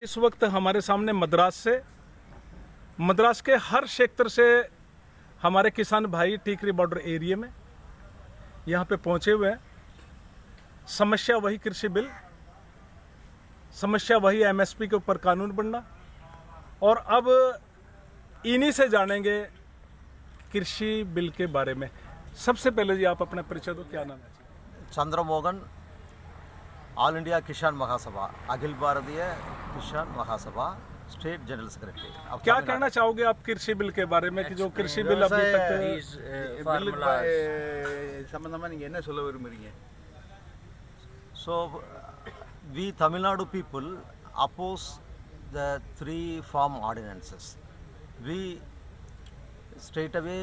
इस वक्त हमारे सामने मद्रास के हर क्षेत्र से हमारे किसान भाई टीकरी बॉर्डर एरिया में यहाँ पे पहुँचे हुए हैं। समस्या वही कृषि बिल, समस्या वही एमएसपी के ऊपर कानून बनना, और अब इन्हीं से जानेंगे कृषि बिल के बारे में। सबसे पहले जी आप अपना परिचय दो, क्या नाम है? चंद्रमोहन, ऑल इंडिया किसान महासभा, अखिल भारतीय किसान महासभा, स्टेट जनरल सेक्रेटरी। अब क्या कहना चाहोगे आप कृषि बिल के बारे में कि जो कृषि बिल अभी तक संबंधमा நீங்க என்ன சொல்ல விரும்புறீங்க? So we Tamil Nadu people oppose the three farm ordinances. We straight away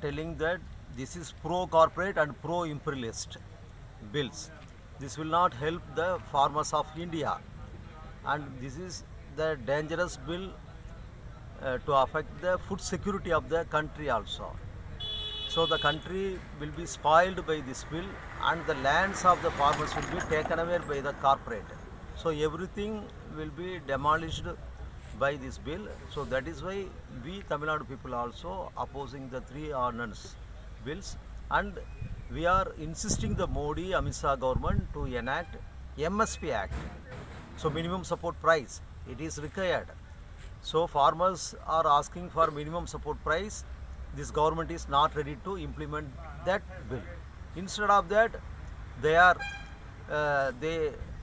telling that this is pro corporate and pro imperialist bills. This will not help the farmers of India, and this is the dangerous bill to affect the food security of the country also. So the country will be spoiled by this bill, and the lands of the farmers will be taken away by the corporate. So everything will be demolished by this bill. So that is why we Tamil Nadu people also opposing the three ordinance bills, and we are insisting the Modi Amit Shah government to enact MSP Act. So minimum support price, it is required. So farmers are asking for minimum support price. This government is not ready to implement that bill. Instead of that, they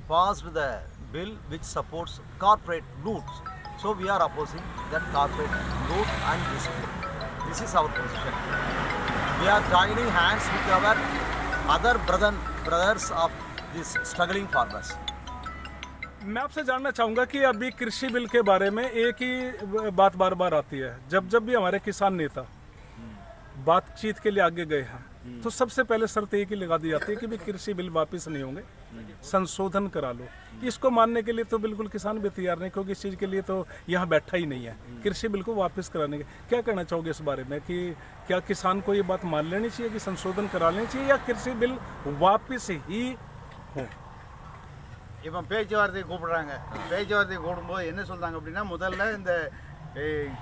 passed the bill which supports corporate loot. So we are opposing that corporate loot and this bill. This is our position. We are joining hands with our other brothers of these struggling farmers. मैं आपसे जानना चाहूँगा कि अभी कृषि bill के बारे में एक ही बात बार बार आती है। जब भी हमारे किसान नेता बातचीत के लिए आगे गए हैं तो सबसे पहले शर्त एक ही लगा दी जाती है कि भी कृषि बिल वापस नहीं होंगे, संशोधन करा लो। इसको मानने के लिए तो बिल्कुल किसान भी तैयार नहीं, क्योंकि इस चीज़ के लिए तो यहाँ बैठा ही नहीं है कृषि बिल को वापस कराने के। क्या कहना चाहोगे इस बारे में कि क्या किसान को ये बात मान लेनी चाहिए कि संशोधन करा लेनी चाहिए, या कृषि बिल वापस ही हो? இப்போ பேச்சுவார்த்தை கூப்பிடுறாங்க. பேச்சுவார்த்தை கூடும்போது என்ன சொல்கிறாங்க அப்படின்னா, முதல்ல இந்த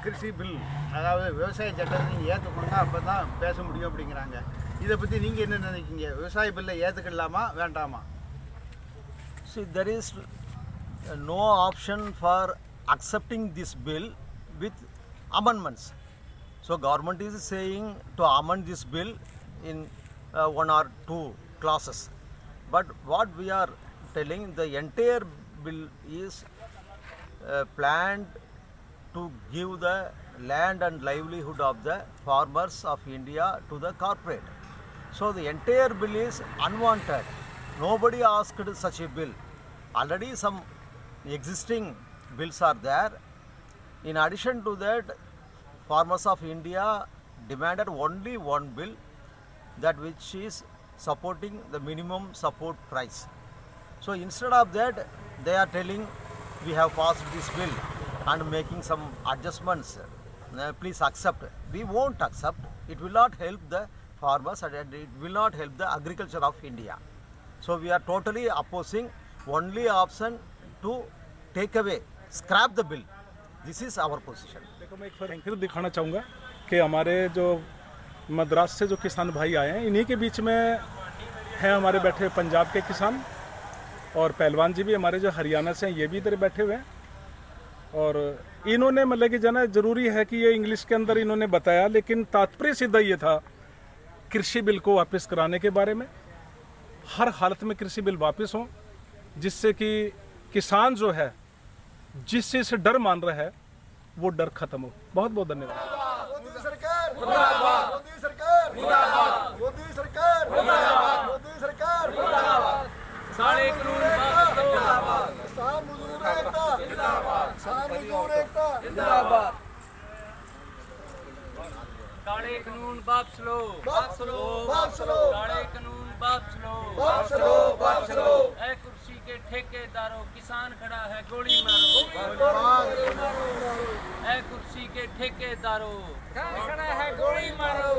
கிருஷி பில், அதாவது விவசாய சட்டத்தை நீங்கள் ஏற்றுக்கணுங்க, அப்போ தான் பேச முடியும் அப்படிங்கிறாங்க. இதை பற்றி நீங்கள் என்ன நினைக்கிங்க? விவசாய பில்லை ஏற்றுக்கலாமா வேண்டாமா? See, there is no option for accepting this bill with amendments. So government is saying to amend this bill in one or two clauses. But what we are telling, the entire bill is planned to give the land and livelihood of the farmers of India to the corporate. So the entire bill is unwanted. Nobody asked such a bill. Already some existing bills are there. In addition to that, farmers of India demanded only one bill, that which is supporting the minimum support price. So instead of that, they are telling we have passed this bill and making some adjustments. Please accept. We won't accept. It will not help the farmers and it will not help the agriculture of India. So we are totally opposing. Only option to take away, scrap the bill. This is our position. देखो, मैं एक फिर दिखाना चाहूँगा कि हमारे जो मद्रास से जो किसान भाई आए हैं, इन्हीं के बीच में हैं हमारे बैठे पंजाब के किसान, और पहलवान जी भी हमारे जो हरियाणा से हैं ये भी इधर बैठे हुए हैं। और इन्होंने मतलब कि जना ज़रूरी है कि ये इंग्लिश के अंदर इन्होंने बताया, लेकिन तात्पर्य सीधा ये था कृषि बिल को वापस कराने के बारे में। हर हालत में कृषि बिल वापस हो, जिससे कि किसान जो है जिस चीज़ से डर मान रहा है वो डर खत्म हो। बहुत बहुत धन्यवाद। मोदी सरकार मुर्दाबाद, मोदी सरकार मुर्दाबाद, मोदी सरकार मुर्दाबाद, मोदी सरकार मुर्दाबाद। सारे कानून जिंदाबाद, किसान मजदूर एकता जिंदाबाद, किसान मजदूर एकता जिंदाबाद। काले कानून वापस लो, वापस लो, वापस लो, काले कानून वापस लो, वापस लो, वापस लो। ऐ कुर्सी के ठेकेदारों, किसान खड़ा है गोली मारो, ऐ कुर्सी के ठेकेदारों, किसान खड़ा है गोली मारो।